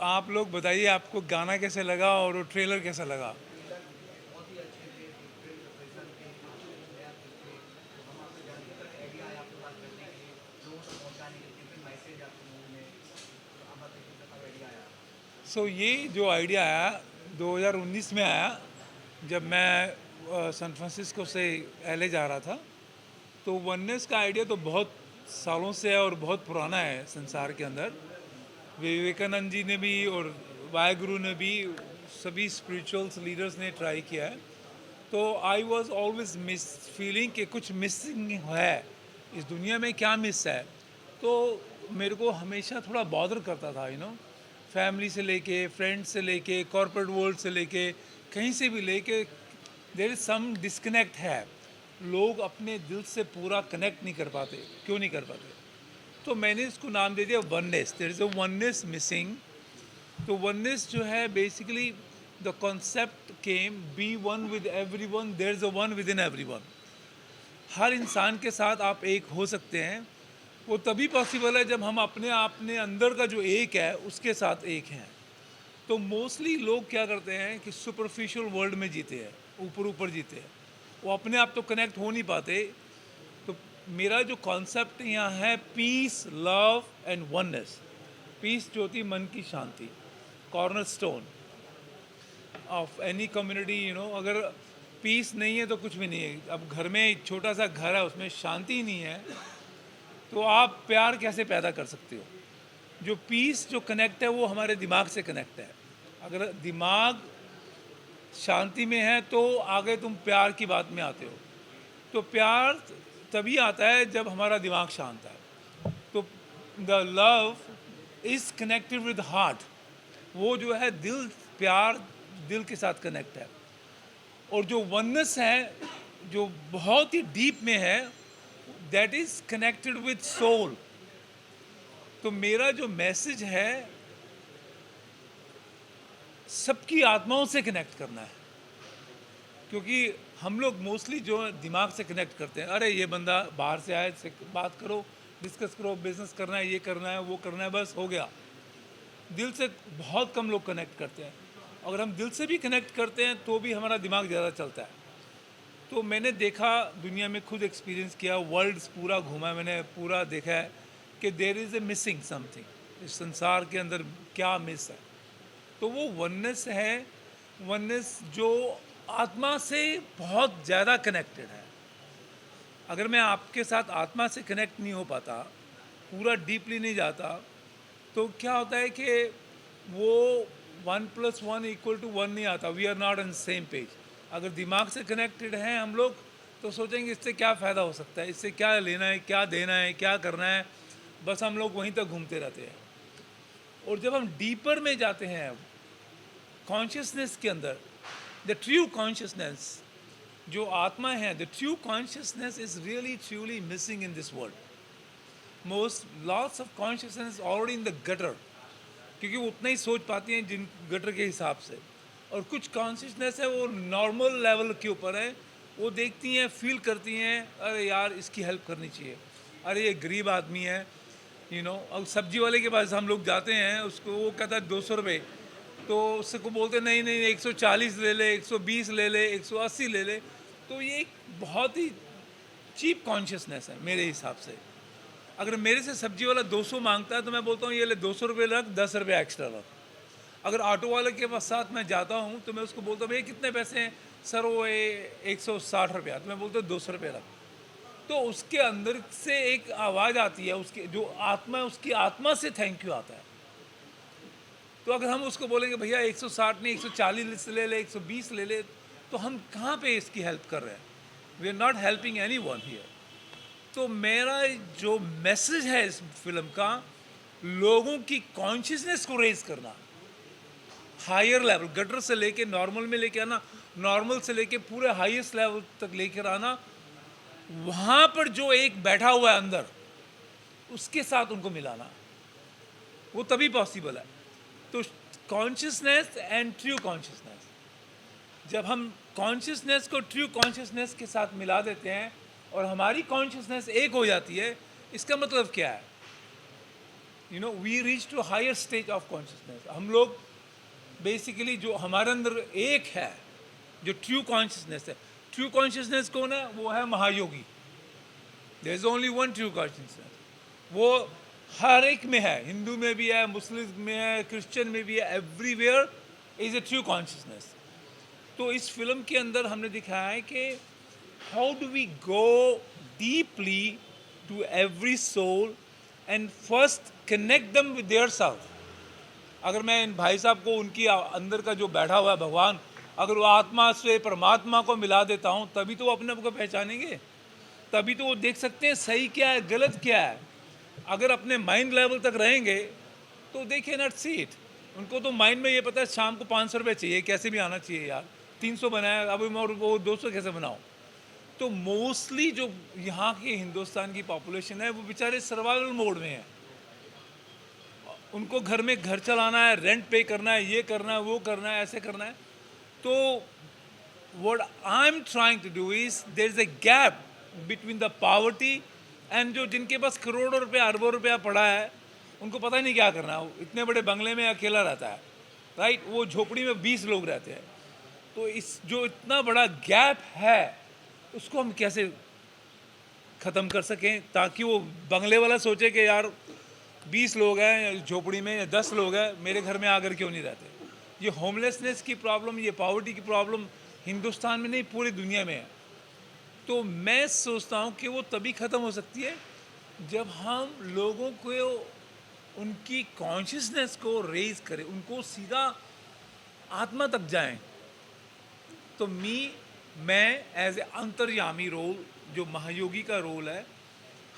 आप लोग बताइए आपको गाना कैसे लगा और वो ट्रेलर कैसा लगा। ये जो आइडिया आया 2019 में आया, जब मैं सैन फ्रांसिस्को से एलए जा रहा था। तो वननेस का आइडिया तो बहुत सालों से है और बहुत पुराना है संसार के अंदर। विवेकानंद जी ने भी और वाहेगुरु ने भी, सभी स्पिरिचुअल्स लीडर्स ने ट्राई किया है। तो I was always miss feeling कि कुछ मिसिंग है इस दुनिया में, क्या मिस है। तो मेरे को हमेशा थोड़ा बॉदर करता था, फैमिली से लेके, फ्रेंड्स से लेके, कॉर्पोरेट वर्ल्ड से लेके, कहीं से भी लेके देयर इज सम डिस्कनेक्ट है। लोग अपने दिल से पूरा कनेक्ट नहीं कर पाते। क्यों नहीं कर पाते? तो मैंने इसको नाम दे दिया oneness. There is a oneness missing. तो वननेस जो है basically the concept came be one with everyone, there is a one within everyone. हर इंसान के साथ आप एक हो सकते हैं। वो तभी पॉसिबल है जब हम अपने अंदर का जो एक है उसके साथ एक हैं। तो मोस्टली लोग क्या करते हैं कि सुपरफिशियल वर्ल्ड में जीते हैं, ऊपर ऊपर जीते हैं, वो अपने आप तो कनेक्ट हो नहीं पाते। तो मेरा जो कॉन्सेप्ट यहाँ है peace, love and oneness. Peace जो होती है मन की शांति, cornerstone of any community. अगर पीस नहीं है तो कुछ भी नहीं है। अब घर में एक छोटा सा घर है, उसमें शांति नहीं है, तो आप प्यार कैसे पैदा कर सकते हो? जो पीस, जो कनेक्ट है, वो हमारे दिमाग से कनेक्ट है। अगर दिमाग शांति में है तो आगे तुम प्यार की बात में आते हो। तो प्यार तभी आता है जब हमारा दिमाग शांत है। तो the love is connected with heart. वो जो है दिल, प्यार दिल के साथ कनेक्ट है। और जो वननेस है, जो बहुत ही डीप में है, that is connected with soul. तो मेरा जो मैसेज है, सबकी आत्माओं से कनेक्ट करना है। क्योंकि हम लोग मोस्टली जो दिमाग से कनेक्ट करते हैं, अरे ये बंदा बाहर से आया, इससे बात करो, डिस्कस करो, बिजनेस करना है, ये करना है, वो करना है, बस हो गया। दिल से बहुत कम लोग कनेक्ट करते हैं। अगर हम दिल से भी कनेक्ट करते हैं तो भी हमारा दिमाग ज़्यादा चलता है। तो मैंने देखा, दुनिया में खुद एक्सपीरियंस किया, वर्ल्ड पूरा घूमा, मैंने पूरा देखा है कि there is a missing something. इस संसार के अंदर क्या मिस है? तो वो वननेस है। वननेस जो आत्मा से बहुत ज़्यादा कनेक्टेड है। अगर मैं आपके साथ आत्मा से कनेक्ट नहीं हो पाता, पूरा डीपली नहीं जाता, तो क्या होता है कि वो 1+1=1 नहीं आता। We are not on same page. अगर दिमाग से कनेक्टेड हैं हम लोग तो सोचेंगे इससे क्या फ़ायदा हो सकता है, इससे क्या लेना है, क्या देना है, क्या करना है, बस हम लोग वहीं तक घूमते रहते हैं। और जब हम डीपर में जाते हैं कॉन्शियसनेस के अंदर, द ट्रू कॉन्शियसनेस जो आत्मा है, the true consciousness is really truly missing in this world. Most lots of consciousness already in the gutter, क्योंकि वो उतना ही सोच पाती हैं जिन गटर के हिसाब से। और कुछ कॉन्शियसनेस है वो नॉर्मल लेवल के ऊपर है, वो देखती हैं, फील करती हैं, अरे यार इसकी हेल्प करनी चाहिए, अरे ये गरीब आदमी है, अब सब्जी वाले के पास हम लोग जाते हैं, उसको वो कहता है 200 रुपये, तो उससे को बोलते नहीं नहीं 140 ले ले, 120 ले ले, 180 ले ले। तो ये एक बहुत ही चीप कॉन्शियसनेस है मेरे हिसाब से। अगर मेरे से सब्जी वाला 200 मांगता है तो मैं बोलता हूँ ये ले 200 रुपये रख, 10 रुपये एक्स्ट्रा रख। अगर ऑटो वाले के पास साथ मैं जाता हूँ तो मैं उसको बोलता हूँ भैया कितने पैसे हैं? सर वो 160 रुपया। तो मैं बोलता हूँ 200 रुपये रख। तो उसके अंदर से एक आवाज़ आती है, उसकी जो आत्मा है, उसकी आत्मा से थैंक यू आता है। तो अगर हम उसको बोलेंगे भैया 160 नहीं 140 ले ले, 120 ले ले, तो हम कहाँ पे इसकी हेल्प कर रहे हैं? We are not helping anyone here. तो मेरा जो मैसेज है इस फिल्म का, लोगों की कॉन्शियसनेस को रेज करना, हायर लेवल, गटर से लेके नॉर्मल में लेके आना, नॉर्मल से लेके पूरे हाईएस्ट लेवल तक लेकर आना। वहाँ पर जो एक बैठा हुआ है अंदर, उसके साथ उनको मिलाना, वो तभी पॉसिबल है। तो कॉन्शियसनेस एंड ट्रू कॉन्शियसनेस, जब हम कॉन्शियसनेस को ट्रू कॉन्शियसनेस के साथ मिला देते हैं और हमारी कॉन्शियसनेस एक हो जाती है, इसका मतलब क्या है? We reach to higher stage of consciousness. हम लोग बेसिकली जो हमारे अंदर एक है, जो ट्रू कॉन्शियसनेस है, ट्रू कॉन्शियसनेस कौन है? वो है Mahayogi. There is only one true consciousness. वो हर एक में है, हिंदू में भी है, मुस्लिम में है, क्रिश्चियन में भी है, everywhere is a true consciousness. तो इस फिल्म के अंदर हमने दिखाया है कि how do we go deeply to every soul and first connect them with their self. अगर मैं इन भाई साहब को उनकी अंदर का जो बैठा हुआ है भगवान, अगर वो आत्मा से परमात्मा को मिला देता हूँ, तभी तो वो अपने आप को पहचानेंगे, तभी तो वो देख सकते हैं सही क्या है, गलत क्या है। अगर अपने माइंड लेवल तक रहेंगे तो they can not see it. उनको तो माइंड में ये पता है शाम को 500 रुपये चाहिए, कैसे भी आना चाहिए यार, 300 बनाया अब मैं, और वो 200 कैसे बनाऊँ। तो मोस्टली जो यहाँ के हिंदुस्तान की पॉपुलेशन है वो बेचारे सर्वाइवल मोड में है। उनको घर में घर चलाना है, रेंट पे करना है, ये करना है, वो करना है, ऐसे करना है। तो what I am trying to do is there is a gap between the poverty and जो जिनके पास करोड़ों रुपया अरबों रुपया पड़ा है, उनको पता ही नहीं क्या करना है। इतने बड़े बंगले में अकेला रहता है, राइट, वो झोपड़ी में 20 लोग रहते हैं। तो इस जो इतना बड़ा गैप है उसको हम कैसे ख़त्म कर सकें ताकि वो बंगले वाला सोचे कि यार 20 लोग हैं झोपड़ी में या 10 लोग हैं, मेरे घर में आकर क्यों नहीं रहते। ये होमलेसनेस की प्रॉब्लम, ये पॉवर्टी की प्रॉब्लम हिंदुस्तान में नहीं पूरी दुनिया में है। तो मैं सोचता हूँ कि वो तभी ख़त्म हो सकती है जब हम लोगों को उनकी कॉन्शियसनेस को रेज करें, उनको सीधा आत्मा तक जाएं। तो मैं एज ए अंतर्यामी रोल, जो महायोगी का रोल है,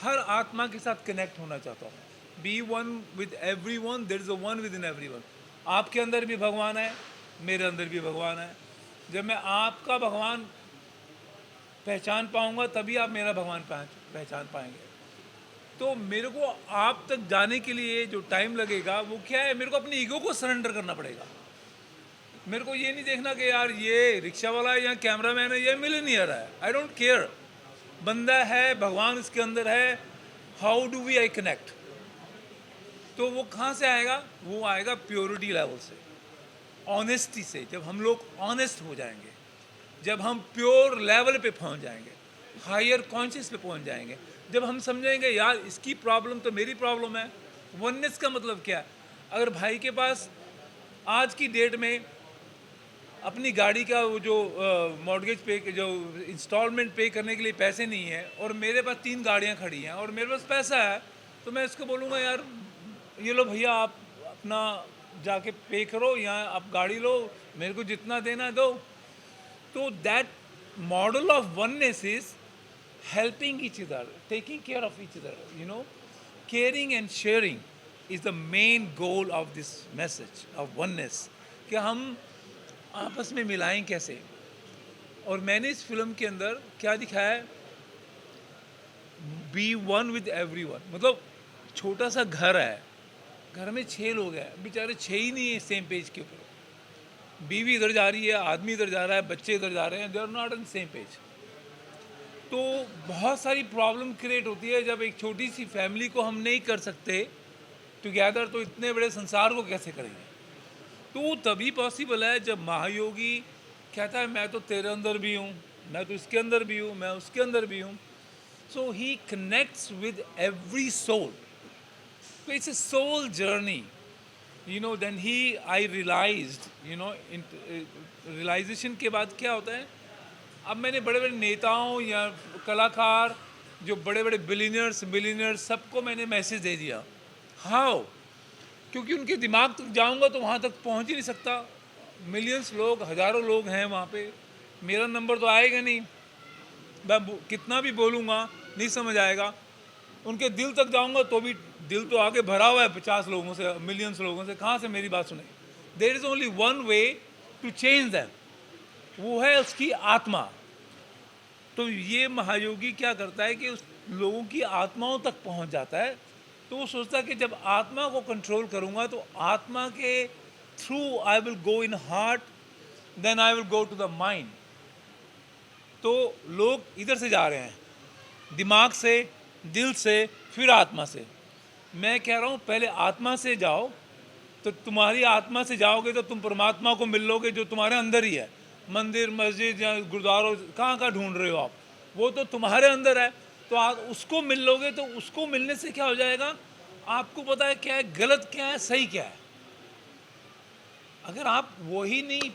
हर आत्मा के साथ कनेक्ट होना चाहता हूँ। Be one with everyone, there is a one within everyone. आपके अंदर भी भगवान है, मेरे अंदर भी भगवान है। जब मैं आपका भगवान पहचान पाऊँगा तभी आप मेरा भगवान पहचान पाएंगे। तो मेरे को आप तक जाने के लिए जो टाइम लगेगा वो क्या है, मेरे को अपनी ईगो को सरेंडर करना पड़ेगा। मेरे को ये नहीं देखना कि यार ये रिक्शा वाला है या कैमरामैन है, ये मिलियनियर है, आई डोंट केयर। बंदा है, भगवान इसके अंदर है, how do we I connect. तो वो कहाँ से आएगा? वो आएगा प्योरिटी लेवल से, ऑनेस्टी से। जब हम लोग ऑनेस्ट हो जाएंगे, जब हम प्योर लेवल पे पहुँच जाएंगे, हायर कॉन्शियस पे पहुँच जाएंगे, जब हम समझेंगे यार इसकी प्रॉब्लम तो मेरी प्रॉब्लम है। वननेस का मतलब क्या है? अगर भाई के पास आज की डेट में अपनी गाड़ी का वो जो मॉर्गेज पे, जो इंस्टॉलमेंट पे करने के लिए पैसे नहीं है, और मेरे पास 3 गाड़ियाँ खड़ी हैं और मेरे पास पैसा है, तो मैं इसको बोलूँगा यार ये लो भैया, आप अपना जाके पे करो या आप गाड़ी लो, मेरे को जितना देना दो। तो that model of oneness is helping each other, taking care of each other, caring and sharing is the main goal of this message of oneness, कि हम आपस में मिलाएं कैसे। और मैंने इस फिल्म के अंदर क्या दिखाया है, be one with everyone. मतलब छोटा सा घर है, घर में 6 लोग हैं, बेचारे 6 ही नहीं है सेम पेज के ऊपर। बीवी इधर जा रही है, आदमी इधर जा रहा है, बच्चे इधर जा रहे हैं, they are not on same page. तो बहुत सारी प्रॉब्लम क्रिएट होती है जब एक छोटी सी फैमिली को हम नहीं कर सकते टुगेदर, तो इतने बड़े संसार को कैसे करेंगे। तो तभी पॉसिबल है जब महायोगी कहता है मैं तो तेरे अंदर भी हूँ, मैं तो इसके अंदर भी हूँ, मैं उसके अंदर भी हूँ। So he connects with every soul. तो it's a soul journey, then he I realized, realization के बाद क्या होता है, अब मैंने बड़े बड़े नेताओं या कलाकार, जो बड़े बड़े बिलियनर्स सबको मैंने मैसेज दे दिया। हाउ? क्योंकि उनके दिमाग तक जाऊंगा तो वहाँ तक पहुँच ही नहीं सकता। मिलियंस लोग, हज़ारों लोग हैं वहाँ पे, मेरा नंबर तो आएगा नहीं, मैं कितना भी बोलूँगा नहीं समझ आएगा। उनके दिल तक जाऊँगा तो भी दिल तो आगे भरा हुआ है 50 लोगों से, मिलियंस लोगों से, कहाँ से मेरी बात सुने। There is only one way to change them, वो है उसकी आत्मा। तो ये महायोगी क्या करता है कि उस लोगों की आत्माओं तक पहुंच जाता है। तो वो सोचता है कि जब आत्मा को कंट्रोल करूंगा तो आत्मा के through I will go in heart, then I will go to the mind. तो लोग इधर से जा रहे हैं, दिमाग से, दिल से, फिर आत्मा से। मैं कह रहा हूँ पहले आत्मा से जाओ, तो तुम्हारी आत्मा से जाओगे तो तुम परमात्मा को मिल लोगे जो तुम्हारे अंदर ही है। मंदिर मस्जिद या गुरुद्वारों कहाँ कहाँ ढूंढ रहे हो आप, वो तो तुम्हारे अंदर है। तो आप उसको मिल लोगे, तो उसको मिलने से क्या हो जाएगा, आपको पता है क्या है गलत, क्या है सही, क्या है। अगर आप वही नहीं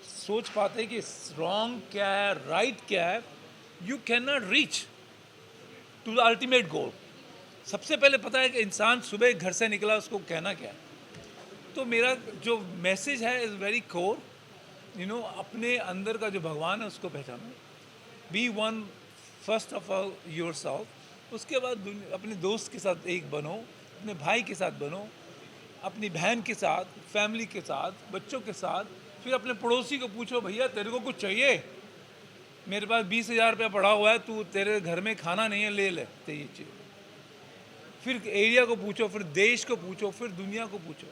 सोच पाते कि रॉन्ग क्या है राइट क्या है, you can not reach to the ultimate goal. सबसे पहले पता है कि इंसान सुबह घर से निकला उसको कहना क्या है। तो मेरा जो मैसेज है इज़ वेरी कोर, अपने अंदर का जो भगवान है उसको पहचानो। Be one first of all yourself. उसके बाद अपने दोस्त के साथ एक बनो, अपने भाई के साथ बनो, अपनी बहन के साथ, फैमिली के साथ, बच्चों के साथ। फिर अपने पड़ोसी को पूछो, भैया तेरे को कुछ चाहिए, मेरे पास 20,000 रुपया पड़ा हुआ है, तू तेरे घर में खाना नहीं है, ले ले तो ये चाहिए। फिर एरिया को पूछो, फिर देश को पूछो, फिर दुनिया को पूछो।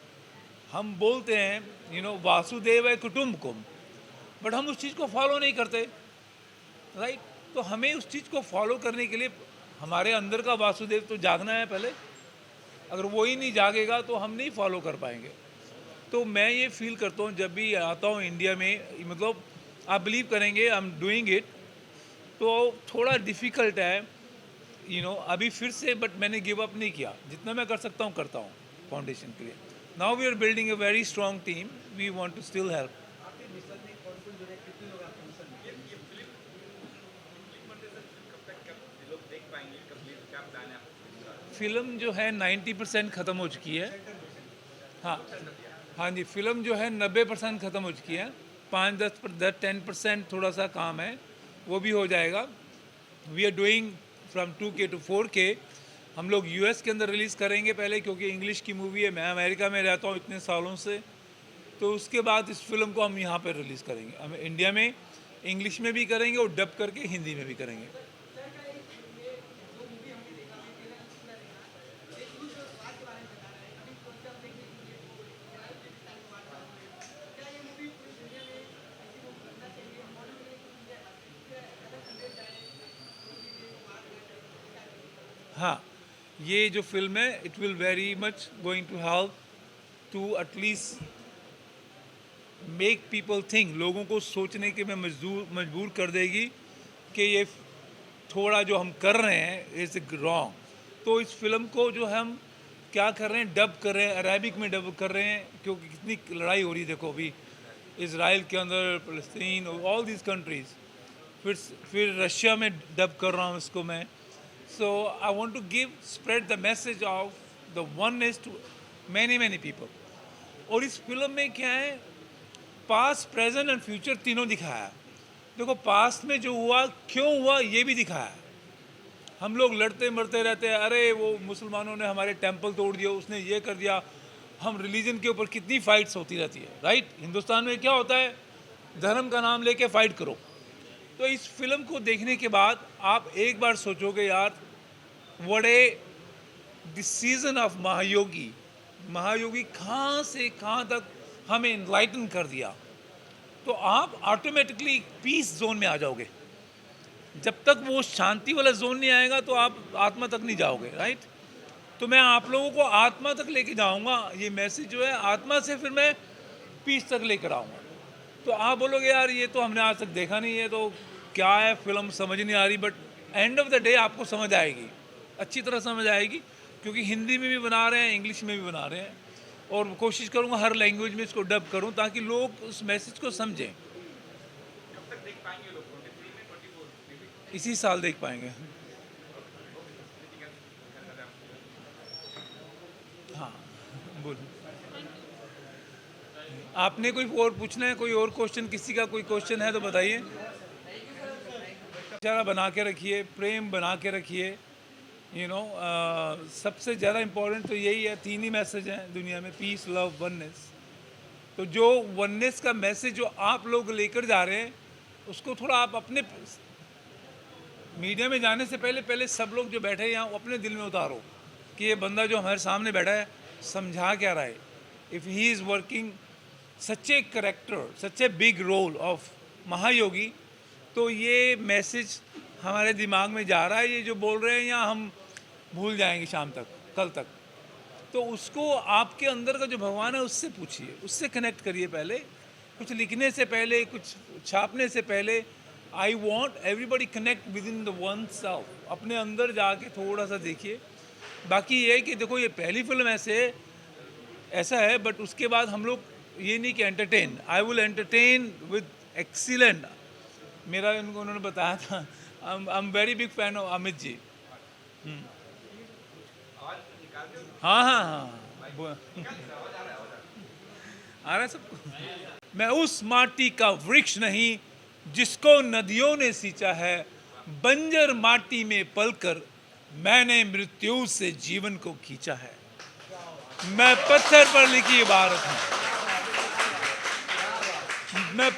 हम बोलते हैं वासुदेव है कुटुम्बकम, बट हम उस चीज़ को फॉलो नहीं करते, राइट। तो हमें उस चीज़ को फॉलो करने के लिए हमारे अंदर का वासुदेव तो जागना है पहले। अगर वो ही नहीं जागेगा तो हम नहीं फॉलो कर पाएंगे। तो मैं ये फील करता हूँ जब भी आता हूँ इंडिया में, मतलब आप बिलीव करेंगे आई एम डूइंग इट, तो थोड़ा डिफ़िकल्ट है अभी फिर से, बट मैंने गिव अप नहीं किया। जितना मैं कर सकता हूँ करता हूँ फाउंडेशन के लिए। Now we are building a very strong team, we want to still help. Film जो है 90% ख़त्म हो चुकी है। हाँ हाँ जी, फिल्म जो है 90% ख़त्म हो चुकी है। 5-10% थोड़ा सा काम है, वो भी हो जाएगा। We are doing from 2K to 4K। हम लोग यूएस के अंदर रिलीज़ करेंगे पहले, क्योंकि इंग्लिश की मूवी है। मैं अमेरिका में रहता हूँ इतने सालों से, तो उसके बाद इस फिल्म को हम यहाँ पर रिलीज़ करेंगे। हम इंडिया में इंग्लिश में भी करेंगे और डब करके हिंदी में भी करेंगे। हाँ, ये जो फिल्म है it will very much going to help to at least make people think. लोगों को सोचने के में मजबूर कर देगी कि ये थोड़ा जो हम कर रहे हैं इज़ रॉन्ग। तो इस फिल्म को जो हम क्या कर रहे हैं, डब कर रहे हैं, अरेबिक में डब कर रहे हैं, क्योंकि कितनी लड़ाई हो रही है देखो अभी इसराइल के अंदर, फ़लस्तीन, ऑल दीज कंट्रीज़। फिर रशिया में डब कर रहा हूँ इसको मैं। So I want to spread the message of the oneness to many people. और इस फिल्म में क्या है, पास्ट प्रेजेंट एंड फ्यूचर तीनों दिखाया है। देखो पास्ट में जो हुआ क्यों हुआ ये भी दिखाया है। हम लोग लड़ते मरते रहते हैं, अरे वो मुसलमानों ने हमारे टेंपल तोड़ दिया, उसने ये कर दिया। हम रिलीजन के ऊपर कितनी फाइट्स होती रहती है, राइट। हिंदुस्तान में क्या होता है, धर्म का नाम लेके फाइट करो। तो इस फिल्म को देखने के बाद आप एक बार सोचोगे, यार what A this season of महायोगी। महायोगी कहाँ से कहाँ तक हमें इनलाइटन कर दिया। तो आप ऑटोमेटिकली पीस जोन में आ जाओगे। जब तक वो शांति वाला जोन नहीं आएगा तो आप आत्मा तक नहीं जाओगे, राइट। तो मैं आप लोगों को आत्मा तक लेके जाऊंगा। ये मैसेज जो है आत्मा से फिर मैं पीस तक लेकर आऊँगा। तो आप बोलोगे यार ये तो हमने आज तक देखा नहीं है, तो क्या है फिल्म समझ नहीं आ रही। But end of the day आपको समझ आएगी, अच्छी तरह समझ आएगी, क्योंकि हिंदी में भी बना रहे हैं, इंग्लिश में भी बना रहे हैं। और कोशिश करूंगा हर लैंग्वेज में इसको डब करूं ताकि लोग उस मैसेज को समझें। कब तक देख पाएंगे लोग? 23 में, 24? इसी साल देख पाएंगे। हाँ बोलो, आपने कोई और पूछना है, कोई और क्वेश्चन, किसी का कोई क्वेश्चन है तो बताइए। भाईचारा बना के रखिए, प्रेम बना के रखिए। सबसे ज़्यादा इम्पोर्टेंट तो यही है, तीन ही मैसेज हैं दुनिया में, पीस, लव, वननेस। तो जो वननेस का मैसेज जो आप लोग लेकर जा रहे हैं उसको थोड़ा आप अपने मीडिया में जाने से पहले पहले सब लोग जो बैठे हैं यहाँ अपने दिल में उतारो कि ये बंदा जो हमारे सामने बैठा है समझा क्या रहा है। If he is working such a character, such a big role of Mahayogi, तो ये मैसेज हमारे दिमाग में जा रहा है। ये जो बोल रहे हैं यहाँ हम भूल जाएंगे शाम तक, कल तक। तो उसको आपके अंदर का जो भगवान है उससे पूछिए, उससे कनेक्ट करिए। पहले कुछ लिखने से पहले, कुछ छापने से पहले, I want everybody connect with in the one self. अपने अंदर जाके थोड़ा सा देखिए। बाकी ये है कि देखो, ये पहली फिल्म ऐसा है, बट उसके बाद हम लोग ये नहीं कि entertain, I will entertain with excellent. मेरा उन्होंने बताया था, I am very big fan of Amit ji. हाँ हाँ हाँ, आ रहा है सबको। मैं उस माटी का वृक्ष नहीं जिसको नदियों ने सींचा है, बंजर माटी में पलकर मैंने मृत्यु से जीवन को खींचा है। मैं पत्थर पर लिखी इबारत हूँ। मैं